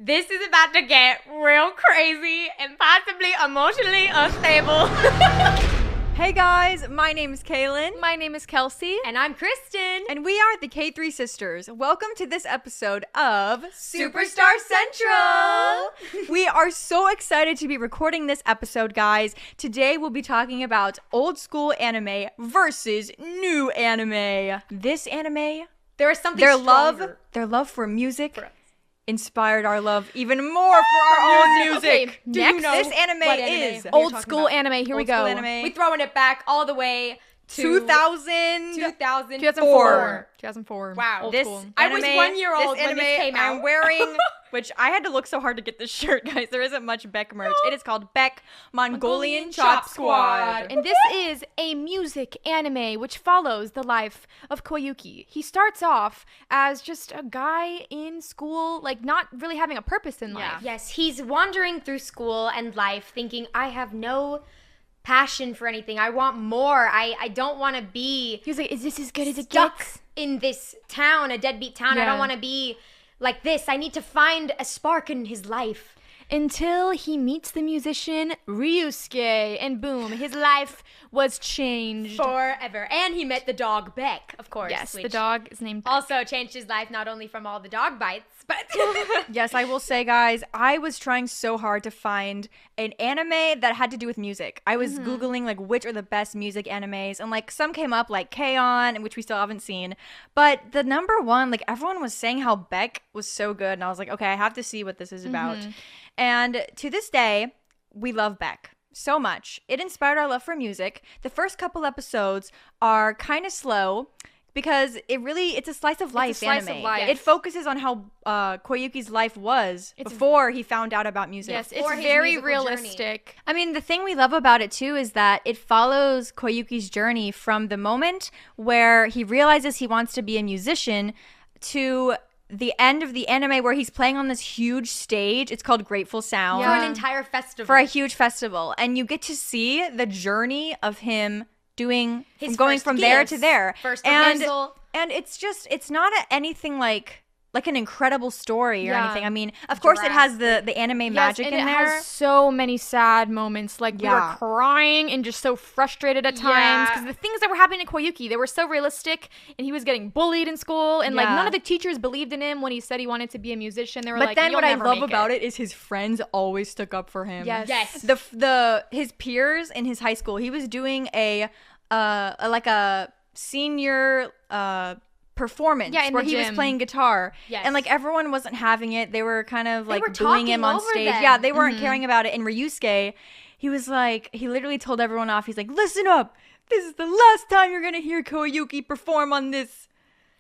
This is about to get real crazy and possibly emotionally unstable. Hey guys, my name is Kaylin. My name is Kelsey. And I'm Kristen. And we are the K3 Sisters. Welcome to this episode of Superstar Central! We are so excited to be recording this episode, guys. Today we'll be talking about old school anime versus new anime. This anime, There is something their stronger. love for music inspired our love even more for our own music. Okay, Do next, you know this anime what anime is we're old talking school about? anime. Here we Old school go. anime. We throwing it back all the way to 2004. 2004. Wow. Old This school. I was 1 year old this when this anime came out. I'm wearing, which I had to look so hard to get this shirt, guys. There isn't much Beck merch. It is called Beck Mongolian Chop Squad. And this is a music anime which follows the life of Koyuki. He starts off as just a guy in school, like not really having a purpose in life. Yes, he's wandering through school and life thinking, I have no passion for anything. I want more. I don't want to be He was like, is this as good as it stuck gets? in this town, a deadbeat town. I Yeah. don't want to be like this. I need to find a spark in his life. Until he meets the musician Ryusuke, and boom, his life was changed. Forever. And he met the dog Beck, of course. Yes, the which dog is named Beck. also changed his life not only from all the dog bites, but Yes, I will say, guys, I was trying so hard to find an anime that had to do with music. I was Googling, like, which are the best music animes, and, like, some came up, like, K-On!, which we still haven't seen. But the number one, like, everyone was saying how Beck was so good, and I was like, okay, I have to see what this is about. And to this day, we love Beck so much. It inspired our love for music. The first couple episodes are kind of slow because it's a slice of life slice of anime. life. It focuses on how Koyuki's life was before he found out about music. Yes, Or it's his very musical realistic. I mean, the thing we love about it too is that it follows Koyuki's journey from the moment where he realizes he wants to be a musician to the end of the anime where he's playing on this huge stage. It's called Grateful Sound. for an entire festival. For a huge festival. And you get to see the journey of him doing His going first from there gigs, to there. first and rehearsal. and it's not anything like an incredible story or Yeah. anything. I mean, of course it has the anime magic and in it there. has so many sad moments. Like we Yeah. were crying and just so frustrated at times Yeah. because the things that were happening to Koyuki, they were so realistic, and he was getting bullied in school, and like Yeah. none of the teachers believed in him when he said he wanted to be a musician. They were But like, then "You'll what I never love make about it is his friends always stuck up for him. Yes. Yes. His peers in his high school, he was doing a senior performance Yeah, in where the he was gym. playing guitar. Yes. And like everyone wasn't having it. They were kind of like were booing him talking on over stage. them. Yeah, they weren't caring about it. And Ryusuke, he was like, he literally told everyone off. He's like, listen up. This is the last time you're gonna hear Koyuki perform on this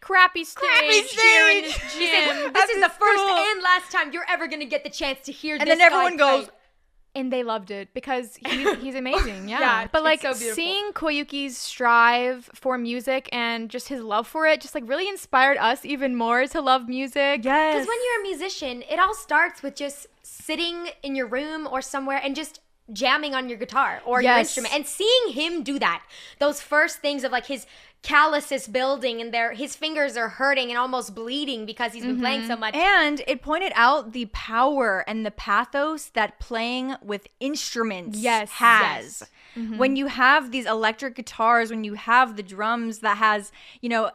crappy stage, here in this stage. gym. This is the first school. and last time you're ever going to get the chance to hear And this then everyone guy goes, play. And they loved it because he's amazing. Yeah. Yeah, but it's like so beautiful. seeing Koyuki's strive for music and just his love for it just like really inspired us even more to love music. yes. Because when you're a musician, it all starts with just sitting in your room or somewhere and just jamming on your guitar or your Yes. instrument and seeing him do that. Those first things of like his calluses building and his fingers are hurting and almost bleeding because he's been playing so much. And it pointed out the power and the pathos that playing with instruments Yes, has. When you have these electric guitars, when you have the drums that has,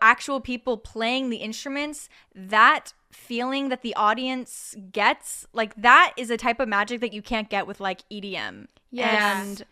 actual people playing the instruments, that feeling that the audience gets, like that is a type of magic that you can't get with like EDM. Yes. And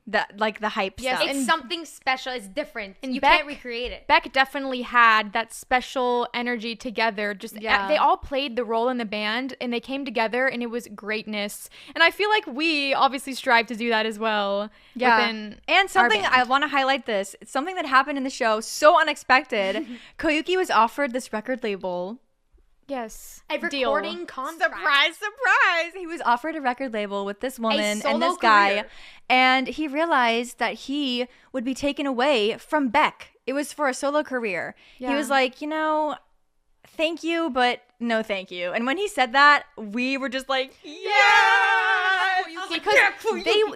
that like the hype Yes, stuff. It's something special. It's different. And You Beck- can't recreate it. Beck definitely had that special energy together. Just Yeah. they all played the role in the band and they came together and it was greatness. And I feel like we obviously strive to do that as well. Within And something our band. I want to highlight this. It's something that happened in the show, so unexpected. Koyuki was offered this record label. Yes. A Deal. recording contract. Surprise! He was offered a record label with this woman solo and this guy, career. and he realized that he would be taken away from Beck. It was for a solo career. He Yeah. was like, thank you, but no thank you. And when he said that, we were just like, yeah! Because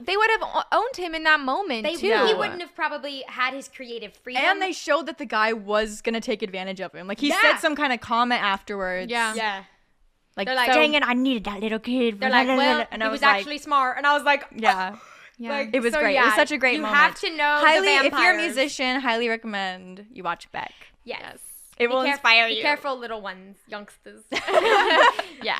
they would have owned him in that moment too. He wouldn't have probably had his creative freedom. And they showed that the guy was gonna take advantage of him. Like he Yeah. said some kind of comment afterwards. Yeah. Yeah. Like, They're like, dang it, I needed that little kid. They're like, well, and he was actually smart. And I was like, yeah. Yeah. Like, It was so great. yeah, It was such a great you moment. have to know Highly, the if you're a vampires. musician, highly recommend you watch Beck. Yes. It will inspire Be you. careful, little ones, youngsters. Yeah.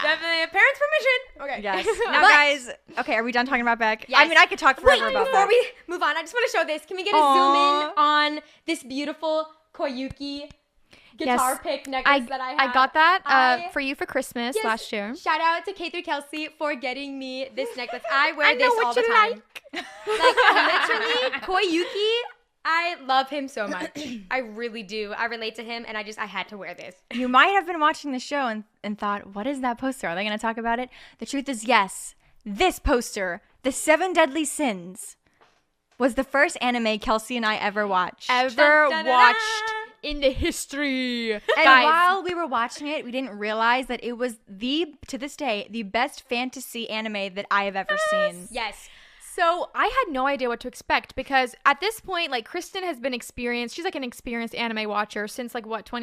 Definitely. Parents' permission. Okay. Yes. Now, But- guys, okay, are we done talking about Beck? Yes. I mean, I could talk Wait, forever about before Beck. we move on, I just want to show this. Can we get a Aw. zoom in on this beautiful Koyuki guitar Yes. pick necklace that I have? I got that I- for you for Christmas Yes. last year. Shout out to K3 Kelsey for getting me this necklace. I wear I know this what all the you time. Like literally, Koyuki, I love him so much. I really do. I relate to him, and I had to wear this. You might have been watching the show and thought, what is that poster? Are they going to talk about it? The truth is, yes. This poster, The 7 Deadly Sins, was the first anime Kelsey and I ever watched. Ever Dun, dun, dun, watched dun. in the history. And Guys, while we were watching it, we didn't realize that it was to this day, the best fantasy anime that I have ever seen. Yes. so I had no idea what to expect because at this point, like Kristen has been experienced. She's like an experienced anime watcher since like what the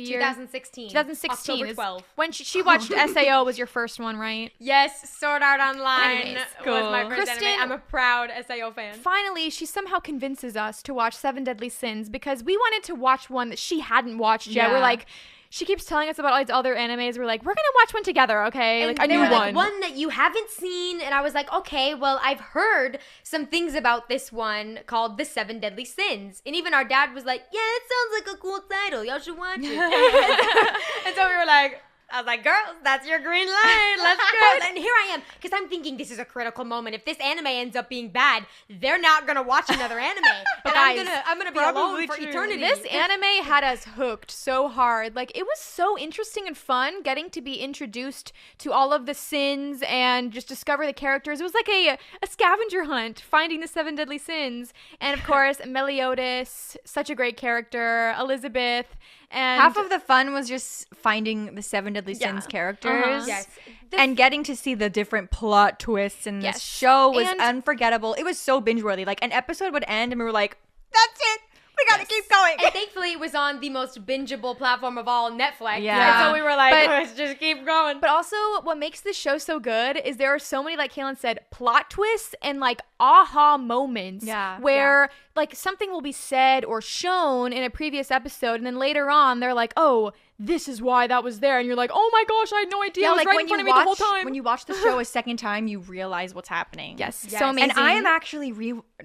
year? 2016. 2016 October is 12th. when she watched SAO was your first one, right? Yes, Sword Art Online Anyways, was my cool. first Kristen- anime. I'm a proud SAO fan. Finally, she somehow convinces us to watch Seven Deadly Sins because we wanted to watch one that she hadn't watched yet. Yeah. We're like, she keeps telling us about all these other animes. We're like, we're gonna watch one together, okay? And Like a they new were one. like, one that you haven't seen, and I was like, okay, well, I've heard some things about this one called The 7 Deadly Sins. And even our dad was like, yeah, it sounds like a cool title. Y'all should watch it. And so we were like, I was like, girls, that's your green light. Let's go. And here I am, because I'm thinking this is a critical moment. If this anime ends up being bad, they're not gonna watch another anime, and guys, I'm gonna be alone probably for true. eternity. This anime had us hooked so hard. Like, it was so interesting and fun getting to be introduced to all of the sins and just discover the characters. It was like a scavenger hunt, finding the 7 deadly sins. And of course, Meliodas, such a great character, Elizabeth, and Half of the fun was just finding the 7 Deadly Sins characters. Uh-huh. Yes. And getting to see the different plot twists in Yes. this show was And- unforgettable. It was so binge-worthy. Like, an episode would end and we were like, that's it. We gotta keep going. And thankfully, it was on the most bingeable platform of all, Netflix. Yeah. And so we were like, But- let's just keep going. But also, what makes this show so good is there are so many, like Kaylin said, plot twists and like aha moments. Yeah, Where like something will be said or shown in a previous episode, and then later on they're like, oh, this is why that was there, and you're like, oh my gosh, I had no idea. Yeah, it was like right when in front you of me the watch whole time. when you watch the show a second time, you realize what's happening. yes, Yes. so amazing. And I am actually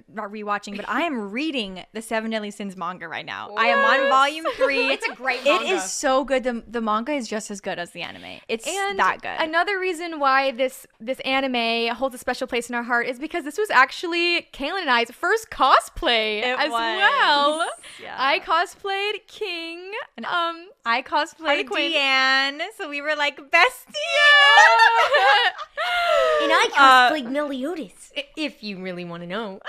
not rewatching, but I am reading the 7 Deadly Sins manga right now. I am on volume 3. It's a great It manga. is so good. The manga is just as good as the anime. It's And that good. another reason why this anime holds a special place in our heart is because this was actually Kaylin and I's first cosplay It as was. well. Yeah. I cosplayed King. And Harley I cosplayed Quinn. Deanne, so we were like besties. And I cosplayed Meliodas, if you really want to know.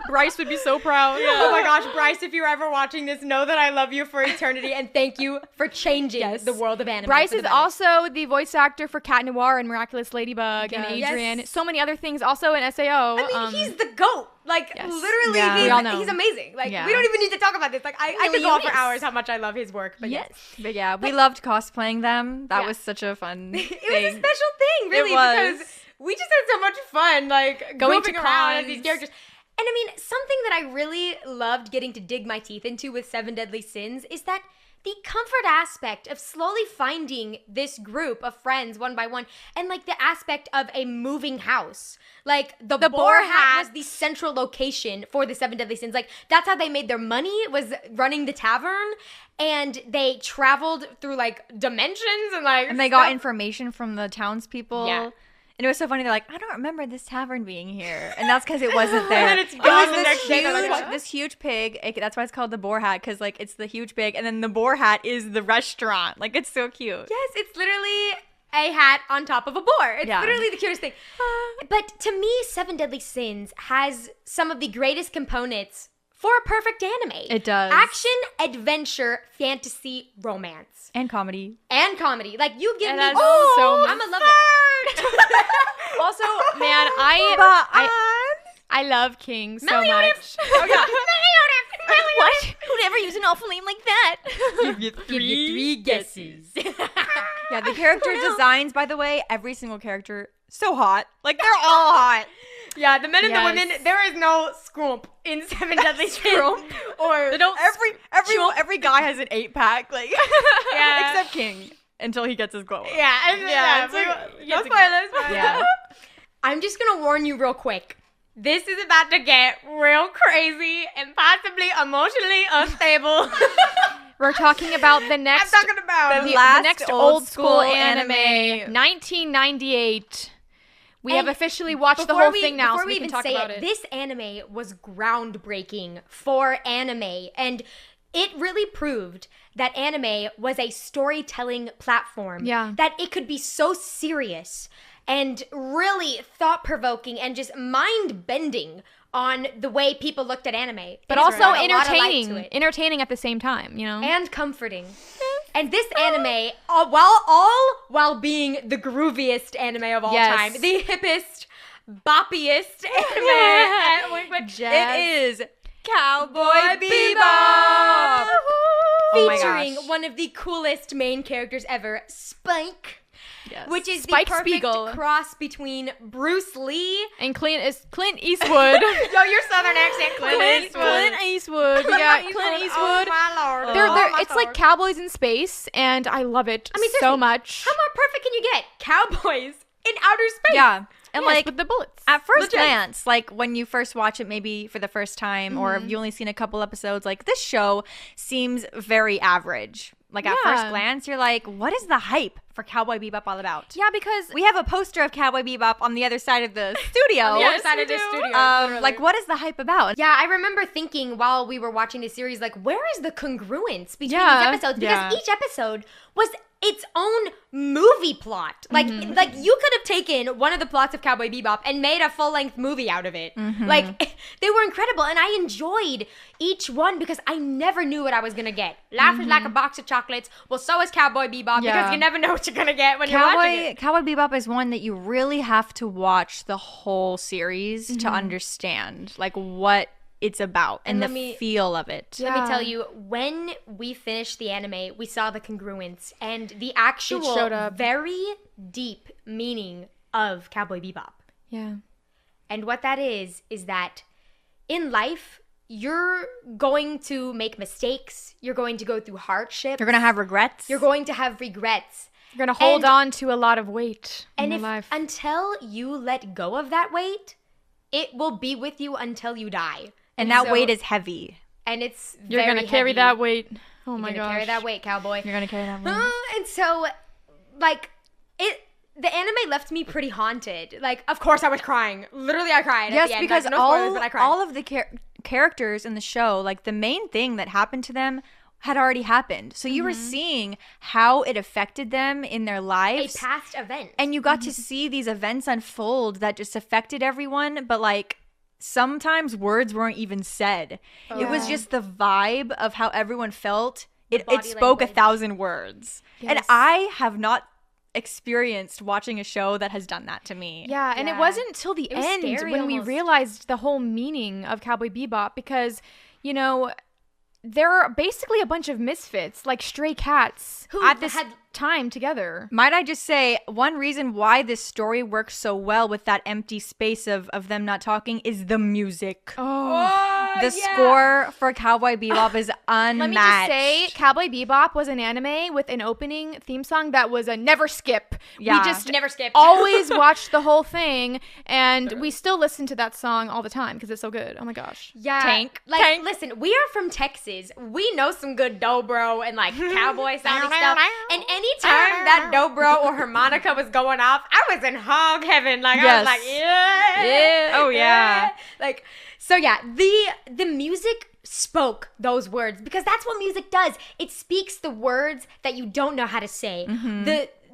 Bryce would be so proud. Oh my gosh, Bryce, if you're ever watching this, know that I love you for eternity and thank you for changing Yes. the world of anime. Bryce for the is better. also the voice actor for Cat Noir and Miraculous Ladybug and Yes. Adrian. Yes. So many other things. Also in SAO. I mean, he's the GOAT. Like, yes. literally, Yeah. We all know. he's amazing. Like, Yeah. we don't even need to talk about this. Like, I could go on for Meliodas. hours how much I love his work. But yes. But yeah, we loved cosplaying them. That Yeah. was such a fun It thing. was a special thing, really, was. because we just had so much fun, like, Going goofing to around as these cons. characters. And I mean, something that I really loved getting to dig my teeth into with 7 Deadly Sins is that the comfort aspect of slowly finding this group of friends one by one, and like the aspect of a moving house. Like the boar hat was the central location for the 7 Deadly Sins. Like that's how they made their money, was running the tavern, and they traveled through like dimensions and like And they got stuff. information from the townspeople. Yeah. And it was so funny. They're like, I don't remember this tavern being here. And that's because it wasn't there. then it's It gone was the this next day. huge, They're like, this huge pig. That's why it's called the boar hat, because like it's the huge pig. And then the boar hat is the restaurant. Like it's so cute. Yes, it's literally a hat on top of a boar. It's Yeah. literally the cutest thing. But to me, 7 Deadly Sins has some of the greatest components for a perfect anime. It does. Action, adventure, fantasy, romance, And comedy. and comedy. Like you give And me that's so much I'm a love it. Also, man, I love King so much. Meliodas! What? Who'd ever use an awful name like that? Give you three guesses. Yeah, the character designs, by the way, every single character, so hot. Like, they're all hot. Yeah, the men and the Yes. women, there is no scrump in Seven Deadly Sins. Or They don't, every guy has an 8-pack, like, Yeah. except King, until he gets his glow up. Yeah, it's like- no it's a- spoilers. Yeah. I'm just gonna warn you real quick. This is about to get real crazy and possibly emotionally unstable. We're talking about the I'm next talking about The last next old old school school anime, anime. 1998. We have And officially watched the whole thing now, so we can talk about it. This anime was groundbreaking for anime, and it really proved that anime was a storytelling platform. Yeah. That it could be so serious and really thought-provoking and just mind-bending on the way people looked at anime. But It also brought a lot of light to entertaining. it. Entertaining at the same time, you know? And comforting. And this anime, while being the grooviest anime of all Yes. time, the hippest, boppiest anime. Jazz. It is Cowboy Bebop! Bebop! Oh my Featuring gosh. one of the coolest main characters ever, Spike. Yes. Which is Spike the perfect Spiegel. cross between Bruce Lee. And Clint Eastwood. Yo, your southern accent, Clint Eastwood. Clint Eastwood. Yeah, Clint Eastwood. Oh my lord. They're, Oh, my it's like lord. cowboys in space, and I love it I mean, so seriously, much. How more perfect can you get? Cowboys in outer space. Yeah. And Yes, like, with the bullets. at first Legit. glance, like when you first watch it, maybe for the first time, or if you only seen a couple episodes, like this show seems very average. Like at first Yeah. glance, you're like, what is the hype for Cowboy Bebop all about? Yeah, because We have a poster of Cowboy Bebop on the other side of the studio. On the other Yes, side we of the do. studio. Like, literally. what is the hype about? Yeah, I remember thinking while we were watching the series, like, where is the congruence between Yeah, these episodes? Because yeah. each episode was its own movie plot. Like, like you could have taken one of the plots of Cowboy Bebop and made a full-length movie out of it. Like, they were incredible, and I enjoyed each one because I never knew what I was gonna get. Life is like a box of chocolates. Well, so is Cowboy Bebop Yeah. because you never know what you're gonna get when you're watching it. Cowboy Bebop is one that you really have to watch the whole series to understand, like, what it's about and let the me- feel of it. Let me Yeah. tell you, when we finished the anime, we saw the congruence and the actual showed up. very deep meaning of Cowboy Bebop. yeah. And what that is that in life, you're going to make mistakes, you're going to go through hardships, You're gonna have regrets. you're going to have regrets. You're gonna hold And- on to a lot of weight in And your if life. until you let go of that weight, it will be with you until you die. and that so- weight is heavy. and it's You're very gonna carry heavy. that weight. Oh You're my gonna gosh. carry that weight, cowboy. You're gonna carry that weight. And so, like, the anime left me pretty haunted. Like, of course I was crying. Literally, I cried. at Yes, the end. because Like, no spoilers, but I cried. all of the characters in the show, like the main thing that happened to them had already happened. So you were seeing how it affected them in their a lives. past event. And you got to see these events unfold that just affected everyone, but like sometimes words weren't even said. It was Yeah. just the vibe of how everyone felt. It body spoke language. 1,000 words. And Yes. I have not experienced watching a show that has done that to me. Yeah, and it Yeah. wasn't until the It was end scary when we almost. realized the whole meaning of Cowboy Bebop because, you know, there are basically a bunch of misfits, like stray cats, Who at this had- time together. Might I just say, one reason why this story works so well with that empty space of them not talking is the music. Oh. The score for Cowboy Bebop is unmatched. Let me just say, Cowboy Bebop was an anime with an opening theme song that was a never skip. Yeah. We just Never skipped. always watched the whole thing, and we still listen to that song all the time because it's so good. Oh my gosh. Yeah. Tank. Like, Tank. listen, we are from Texas. We know some good dobro and like cowboy sounding stuff. And anytime that dobro or harmonica was going off, I was in hog heaven. Like, I Yes. was like, yeah. Yeah. Oh, yeah. Like, so yeah, the music spoke those words because that's what music does. It speaks the words that you don't know how to say.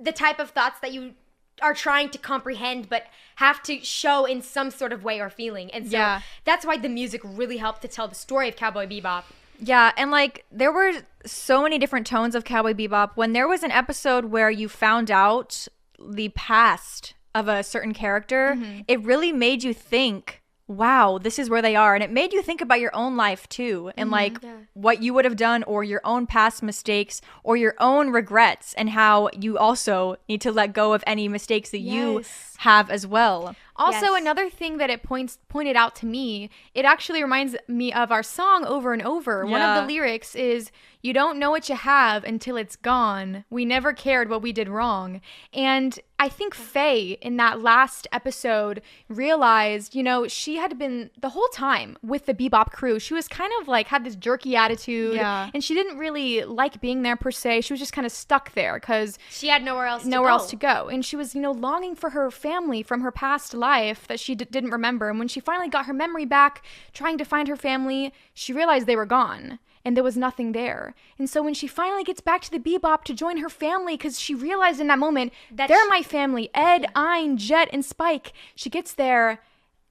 The type of thoughts that you are trying to comprehend but have to show in some sort of way or feeling. And so Yeah. that's why the music really helped to tell the story of Cowboy Bebop. Yeah, and like there were so many different tones of Cowboy Bebop. When there was an episode where you found out the past of a certain character, it really made you think, wow, this is where they are. And it made you think about your own life too, and like what you would have done, or your own past mistakes, or your own regrets, and how you also need to let go of any mistakes that you have as well. Also, another thing that it pointed out to me, it actually reminds me of our song Over and Over. One of the lyrics is, "You don't know what you have until it's gone. We never cared what we did wrong." And I think Faye in that last episode realized, you know, she had been the whole time with the Bebop crew. She was kind of like had this jerky attitude, and she didn't really like being there per se. She was just kind of stuck there because she had nowhere else to go. And she was, you know, longing for her family from her past life that she didn't remember. And when she finally got her memory back, trying to find her family, she realized they were gone. And there was nothing there. And so when she finally gets back to the Bebop to join her family, because she realized in that moment, that they're my family, Ed, Ein, Jet, and Spike. She gets there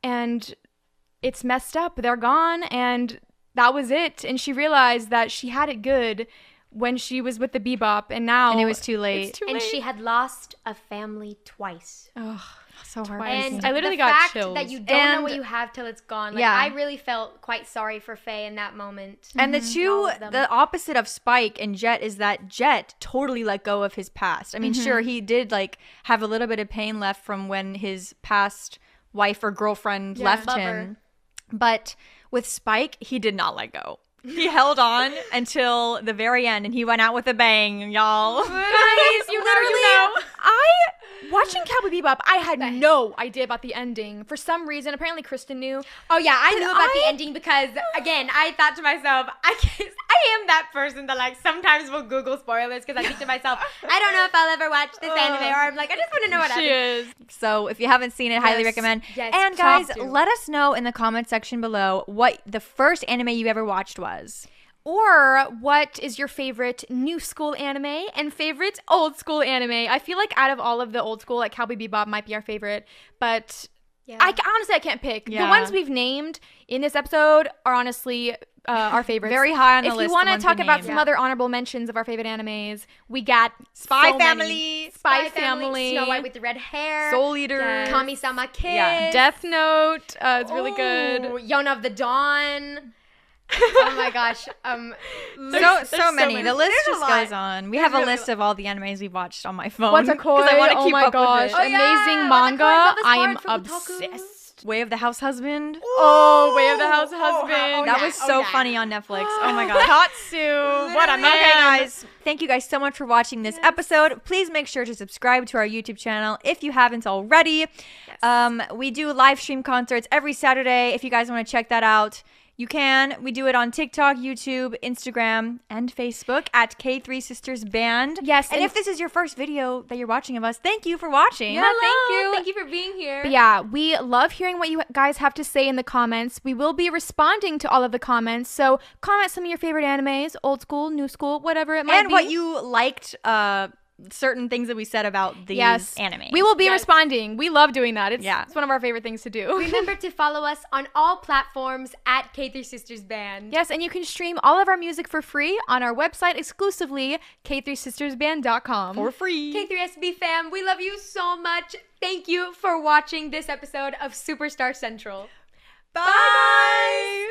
and it's messed up. They're gone and that was it. And she realized that she had it good when she was with the Bebop, and now... And it was too late. It's too late. And she had lost a family twice. Ugh. So hard. And I literally the got fact chills. that you don't know what you have till it's gone. Like, I really felt quite sorry for Faye in that moment. And the opposite of Spike and Jet is that Jet totally let go of his past. I mean, sure, he did like have a little bit of pain left from when his past wife or girlfriend left him. But with Spike, he did not let go. He held on until the very end, and he went out with a bang, y'all. Guys, you literally know. Watching Cowboy Bebop, I had no idea about the ending. For some reason, apparently Kristen knew. Oh yeah, I knew about the ending because, again, I thought to myself, I am that person that like sometimes will Google spoilers because I think to myself, I don't know if I'll ever watch this anime, or I'm like, I just want to know what happens. So if you haven't seen it, highly recommend. Yes, and guys, let us know in the comment section below what the first anime you ever watched was. Or what is your favorite new school anime and favorite old school anime? I feel like out of all of the old school, like Cowboy Bebop might be our favorite, but honestly, I can't pick. The ones we've named in this episode are honestly our favorites. Very high on the list. list. If you want to talk about some other honorable mentions of our favorite animes, we got Spy so Family, many. Spy Family, Snow White with the red hair, Soul Eater, Kami-sama Kiss, Death Note. It's really good. Yona of the Dawn. Oh my gosh. There's so many. The list just goes on. We have a list of all the animes we've watched on my phone. What's a Koi? I want to Oh keep my up gosh. with it. Amazing manga. I am obsessed. Way of the House Husband. Oh, Way of the House Husband. That was so funny on Netflix. Oh my god. Tatsu. What a man. Okay, guys. Thank you guys so much for watching this episode. Please make sure to subscribe to our YouTube channel if you haven't already. We do live stream concerts every Saturday. If you guys want to check that out, you can. We do it on TikTok, YouTube, Instagram, and Facebook at K3 Sisters Band. Yes. And if this is your first video that you're watching of us, thank you for watching. Yeah, thank you. Thank you for being here. But yeah, we love hearing what you guys have to say in the comments. We will be responding to all of the comments. So comment some of your favorite animes, old school, new school, whatever it might be. And what you liked, certain things that we said about these anime. We will be responding. We love doing that. It's one of our favorite things to do. Remember to follow us on all platforms at K3 Sisters Band. Yes, and you can stream all of our music for free on our website exclusively, k3sistersband.com. For free. K3SB fam, we love you so much. Thank you for watching this episode of Superstar Central. Bye!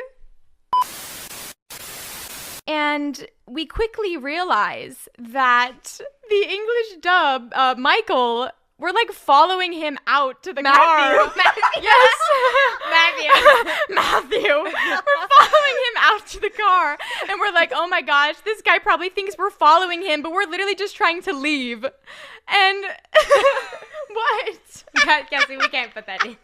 And we quickly realize that the English dub, Michael, we're like following him out to the car. Yes. Matthew. We're following him out to the car. And we're like, oh my gosh, this guy probably thinks we're following him, but we're literally just trying to leave. And what? Kelsey, we can't put that in.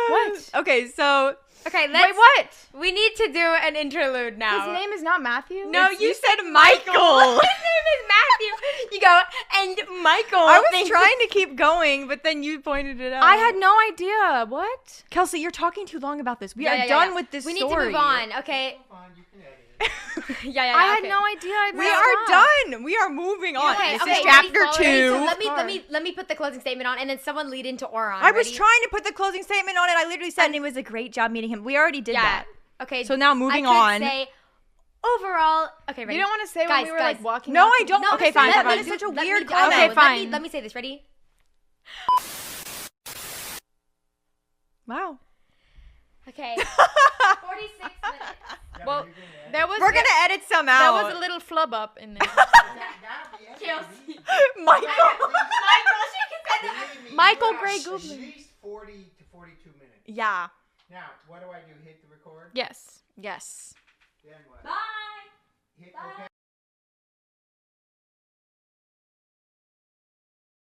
What? Okay, so... Okay, Wait, what? We need to do an interlude now. His name is not Matthew? No, you said Michael. His name is Matthew. You go, and Michael. I was trying to keep going, but then you pointed it out. I had no idea. What? Kelsey, you're talking too long about this. We are done with this We story. need to move on, okay? I had no idea. We are done. We are moving on. Okay, This okay, is chapter ready? 2. So let me put the closing statement on, and then someone lead into Oron. I was Ready? trying to put the closing statement on it. I literally said it was a great job meeting him. We already did that. Okay. So now moving I on. could say overall. Okay, ready? You don't want to say guys, when we were like walking. No, out I don't. No, Okay, fine. fine. That That is such a let weird me- comment. Okay, fine. Let me say this. Ready? Wow. Okay. 46 minutes. Yeah, Well, but you're gonna edit. there was We're gonna edit some there out. was a little flub up in there. That'll be edited. Kelsey. Michael. Michael, she can send it. Believe me, Michael you Gray have Goobler. At least 40 to 42 minutes. Yeah. Now, what do I do? Hit the record? Yes. Yes. Then what? Bye. Hit Bye. okay.